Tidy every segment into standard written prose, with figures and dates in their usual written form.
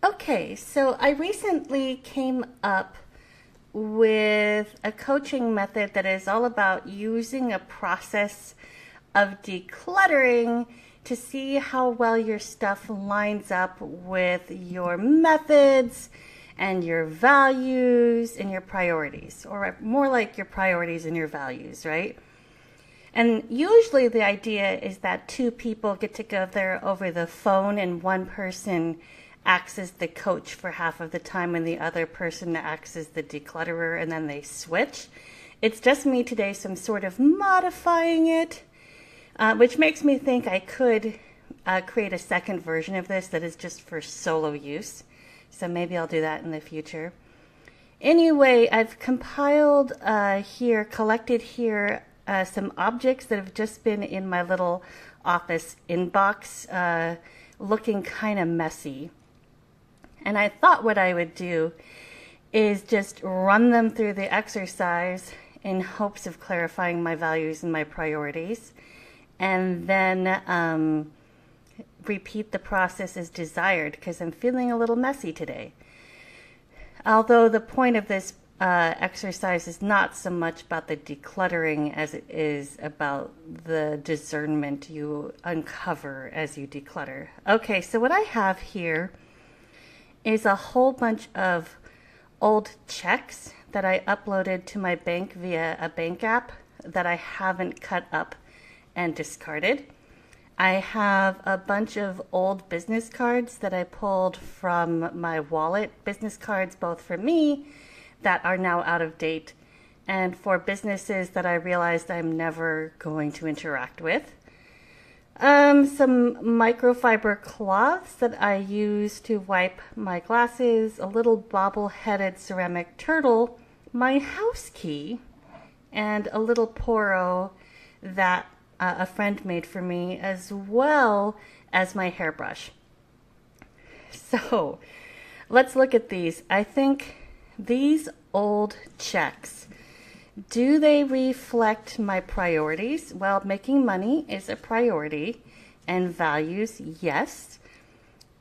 Okay, so I recently came up with a coaching method that is all about using a process of decluttering to see how well your stuff lines up with your methods and your values and your priorities, or more like your priorities and your values, right? And usually the idea is that two people get together over the phone and one person acts as the coach for half of the time and the other person acts as the declutterer and then they switch. It's just me today, so I'm sort of modifying it, which makes me think I could create a second version of this that is just for solo use. So maybe I'll do that in the future. Anyway, I've collected here some objects that have just been in my little office inbox, looking kind of messy. And I thought what I would do is just run them through the exercise in hopes of clarifying my values and my priorities, and then repeat the process as desired because I'm feeling a little messy today. Although the point of this exercise is not so much about the decluttering as it is about the discernment you uncover as you declutter. Okay, so what I have here is a whole bunch of old checks that I uploaded to my bank via a bank app that I haven't cut up and discarded. I have a bunch of old business cards that I pulled from my wallet, business cards both for me that are now out of date and for businesses that I realized I'm never going to interact with. Some microfiber cloths that I use to wipe my glasses, a little bobble-headed ceramic turtle, my house key, and a little Poro that a friend made for me, as well as my hairbrush. So let's look at these. I think these old checks, do they reflect my priorities? Well, making money is a priority, and values, yes.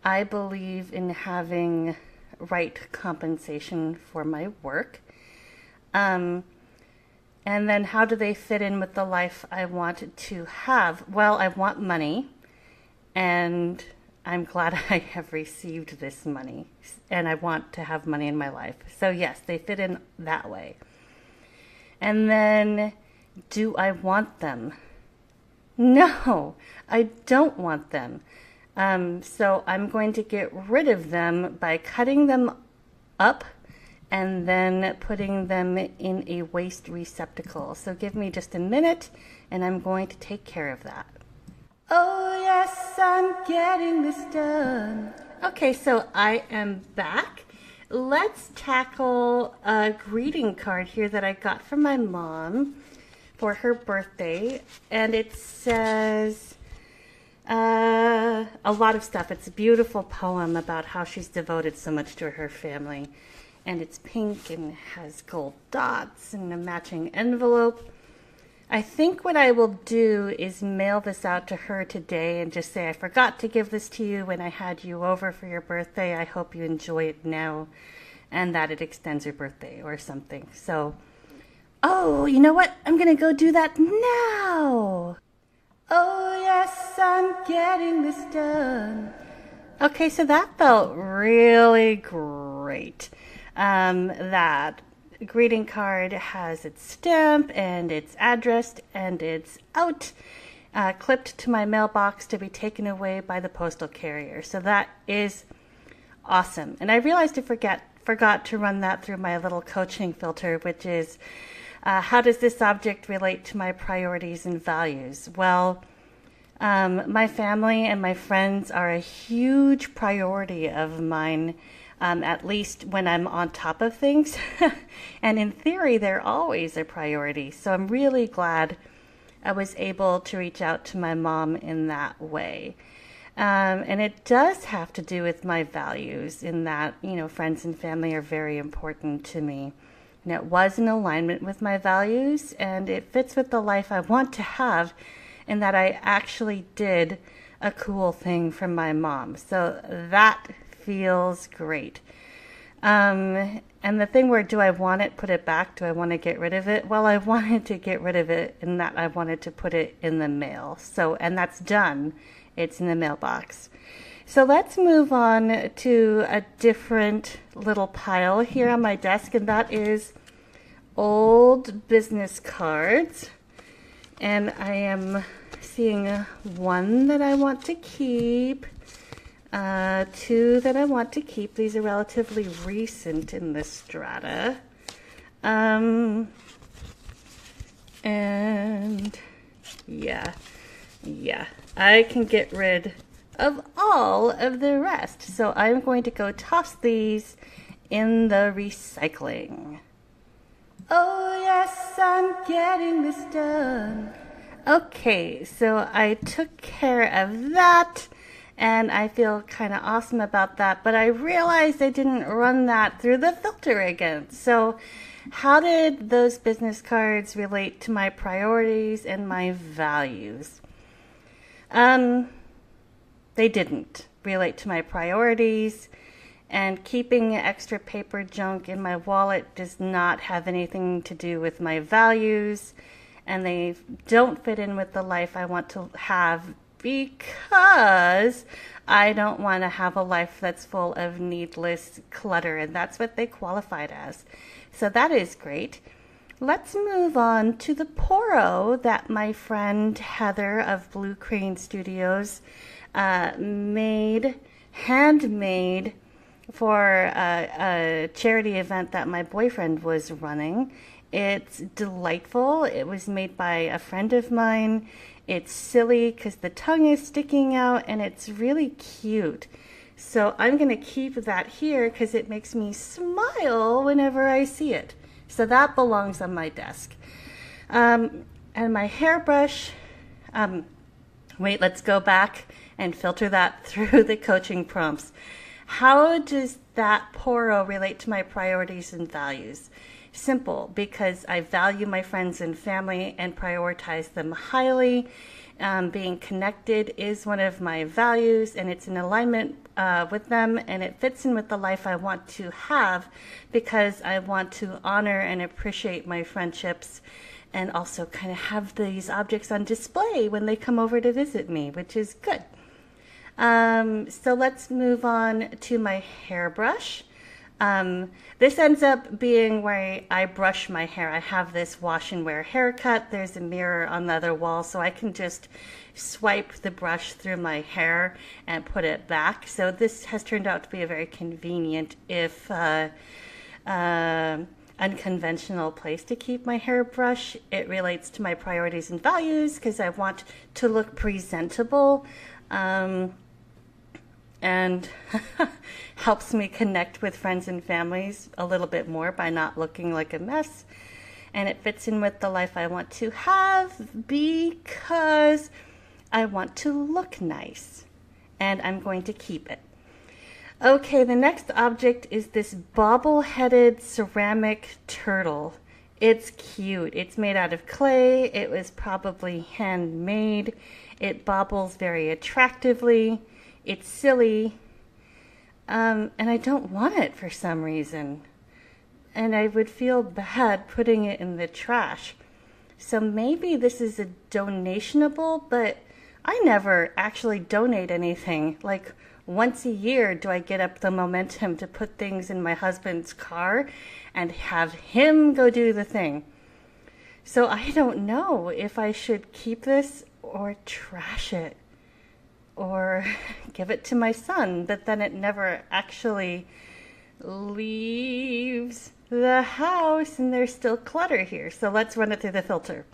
I believe in having right compensation for my work. And then how do they fit in with the life I want to have? Well, I want money, and I'm glad I have received this money, and I want to have money in my life. So yes, they fit in that way. And then, do I want them? No, I don't want them. So I'm going to get rid of them by cutting them up and then putting them in a waste receptacle. So give me just a minute and I'm going to take care of that. Oh yes, I'm getting this done. Okay, so I am back. Let's tackle a greeting card here that I got from my mom for her birthday. And it says a lot of stuff. It's a beautiful poem about how she's devoted so much to her family. And it's pink and has gold dots and a matching envelope. I think what I will do is mail this out to her today and just say, I forgot to give this to you when I had you over for your birthday. I hope you enjoy it now and that it extends your birthday or something. So, oh, you know what? I'm going to go do that now. Oh, yes, I'm getting this done. Okay, so that felt really great. That greeting card has its stamp and it's addressed and it's out, clipped to my mailbox to be taken away by the postal carrier. So that is awesome. And I realized I forgot to run that through my little coaching filter, which is how does this object relate to my priorities and values? Well, my family and my friends are a huge priority of mine. At least when I'm on top of things. And in theory, they're always a priority. So I'm really glad I was able to reach out to my mom in that way. And it does have to do with my values in that, friends and family are very important to me. And it was in alignment with my values, and it fits with the life I want to have in that I actually did a cool thing for my mom. So that feels great. And the thing where, do I want it, put it back? Do I want to get rid of it? Well, I wanted to get rid of it, and that I wanted to put it in the mail. So, and that's done. It's in the mailbox. So let's move on to a different little pile here on my desk, and that is old business cards. And I am seeing one that I want to keep, two that I want to keep. These are relatively recent in this strata. And yeah, I can get rid of all of the rest. So I'm going to go toss these in the recycling. Oh yes, I'm getting this done. Okay, so I took care of that, and I feel kind of awesome about that, but I realized I didn't run that through the filter again. So how did those business cards relate to my priorities and my values? They didn't relate to my priorities, and keeping extra paper junk in my wallet does not have anything to do with my values, and they don't fit in with the life I want to have, because I don't want to have a life that's full of needless clutter, and that's what they qualified as. So that is great. Let's move on to the Poro that my friend Heather of Blue Crane Studios handmade for a charity event that my boyfriend was running. It's delightful. It was made by a friend of mine. It's silly because the tongue is sticking out, and it's really cute. So I'm going to keep that here because it makes me smile whenever I see it. So that belongs on my desk. And my hairbrush, wait, let's go back and filter that through the coaching prompts. How does that Poro relate to my priorities and values? Simple, because I value my friends and family and prioritize them highly. Being connected is one of my values, and it's in alignment with them, and it fits in with the life I want to have, because I want to honor and appreciate my friendships, and also kind of have these objects on display when they come over to visit me, which is good. So let's move on to my hairbrush. This ends up being where I brush my hair. I have this wash and wear haircut. There's a mirror on the other wall, so I can just swipe the brush through my hair and put it back. So this has turned out to be a very convenient, if unconventional place to keep my hairbrush. It relates to my priorities and values because I want to look presentable. And helps me connect with friends and families a little bit more by not looking like a mess. And it fits in with the life I want to have because I want to look nice. And I'm going to keep it. Okay, the next object is this bobble-headed ceramic turtle. It's cute. It's made out of clay. It was probably handmade. It bobbles very attractively. It's silly, and I don't want it for some reason, and I would feel bad putting it in the trash. So maybe this is a donationable, but I never actually donate anything. Like once a year do I get up the momentum to put things in my husband's car and have him go do the thing. So I don't know if I should keep this or trash it, or give it to my son, but then it never actually leaves the house and there's still clutter here. So let's run it through the filter.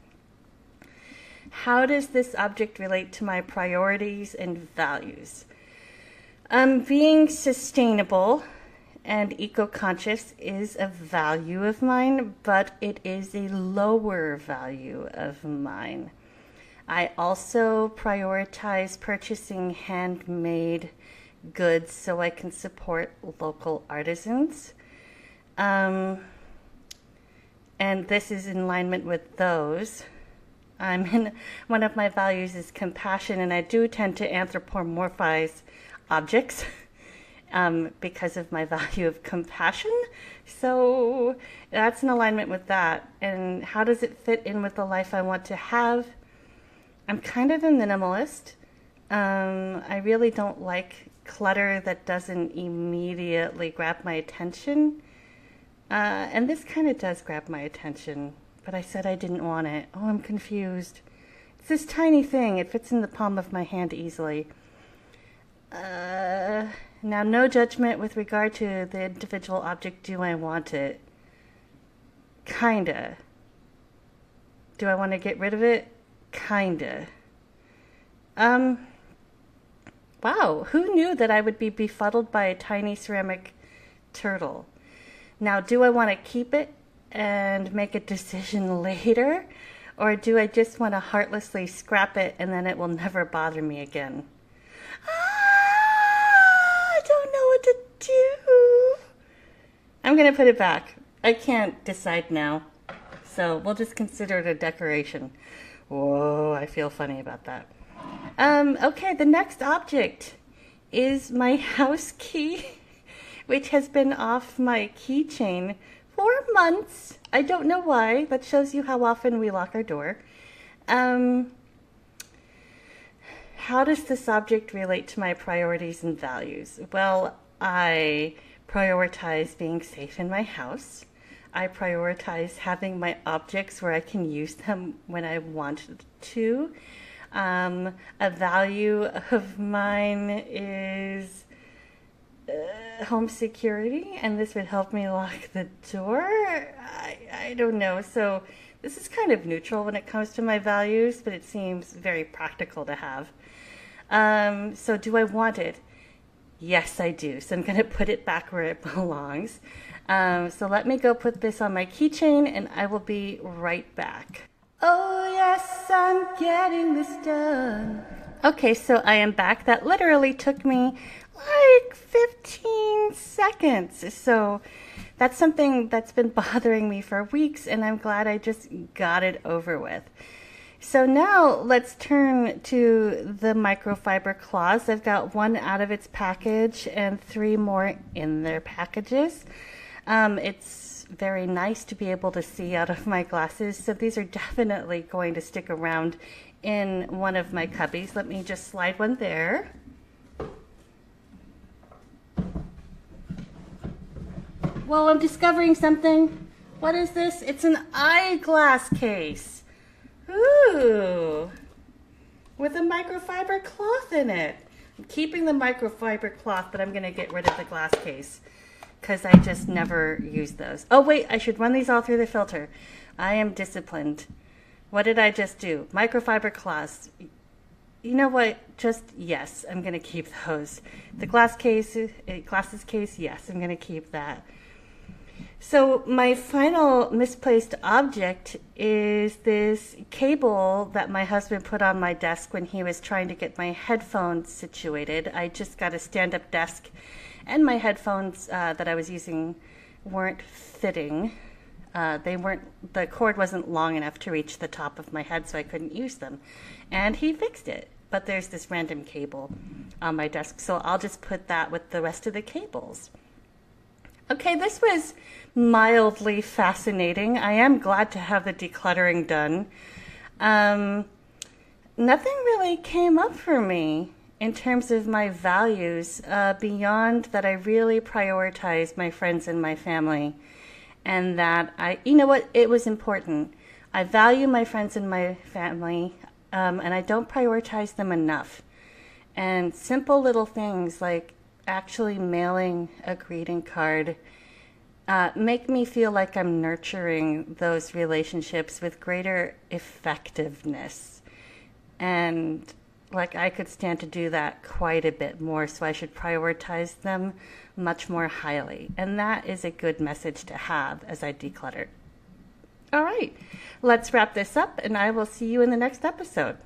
How does this object relate to my priorities and values? Being sustainable and eco-conscious is a value of mine, but it is a lower value of mine. I also prioritize purchasing handmade goods so I can support local artisans. And this is in alignment with those. One of my values is compassion, and I do tend to anthropomorphize objects. because of my value of compassion. So that's in alignment with that. And how does it fit in with the life I want to have? I'm kind of a minimalist. I really don't like clutter that doesn't immediately grab my attention. And this kind of does grab my attention, but I said I didn't want it. Oh, I'm confused. It's this tiny thing. It fits in the palm of my hand easily. Now, no judgment with regard to the individual object. Do I want it? Kinda. Do I want to get rid of it? Kinda. Wow, who knew that I would be befuddled by a tiny ceramic turtle? Now, do I want to keep it and make a decision later? Or do I just want to heartlessly scrap it and then it will never bother me again? I don't know what to do. I'm going to put it back. I can't decide now. So we'll just consider it a decoration. Whoa, I feel funny about that. Okay, the next object is my house key, which has been off my keychain for months. I don't know why. That shows you how often we lock our door. How does this object relate to my priorities and values? Well, I prioritize being safe in my house. I prioritize having my objects where I can use them when I want to. A value of mine is home security, and this would help me lock the door. I don't know. So this is kind of neutral when it comes to my values, but it seems very practical to have. So do I want it? Yes, I do. So I'm going to put it back where it belongs. So let me go put this on my keychain, and I will be right back. Oh, yes, I'm getting this done. Okay, so I am back. That literally took me like 15 seconds. So that's something that's been bothering me for weeks, and I'm glad I just got it over with. So now let's turn to the microfiber cloths. I've got one out of its package and 3 more in their packages. It's very nice to be able to see out of my glasses, so these are definitely going to stick around in one of my cubbies. Let me just slide one there. Whoa, I'm discovering something. What is this? It's an eyeglass case. Ooh, with a microfiber cloth in it. I'm keeping the microfiber cloth, but I'm going to get rid of the glass case because I just never use those. Oh, wait, I should run these all through the filter. I am disciplined. What did I just do? Microfiber cloths. You know what? Just, yes, I'm going to keep those. The glasses case, yes, I'm going to keep that. So my final misplaced object is this cable that my husband put on my desk when he was trying to get my headphones situated. I just got a stand-up desk, and my headphones that I was using weren't fitting. The cord wasn't long enough to reach the top of my head, so I couldn't use them. And he fixed it. But there's this random cable on my desk, so I'll just put that with the rest of the cables. Okay, this was mildly fascinating. I am glad to have the decluttering done. Nothing really came up for me in terms of my values beyond that I really prioritize my friends and my family, and that you know what, it was important. I value my friends and my family, and I don't prioritize them enough. And simple little things like actually mailing a greeting card make me feel like I'm nurturing those relationships with greater effectiveness. And like I could stand to do that quite a bit more, so I should prioritize them much more highly. And that is a good message to have as I declutter. All right, let's wrap this up, and I will see you in the next episode.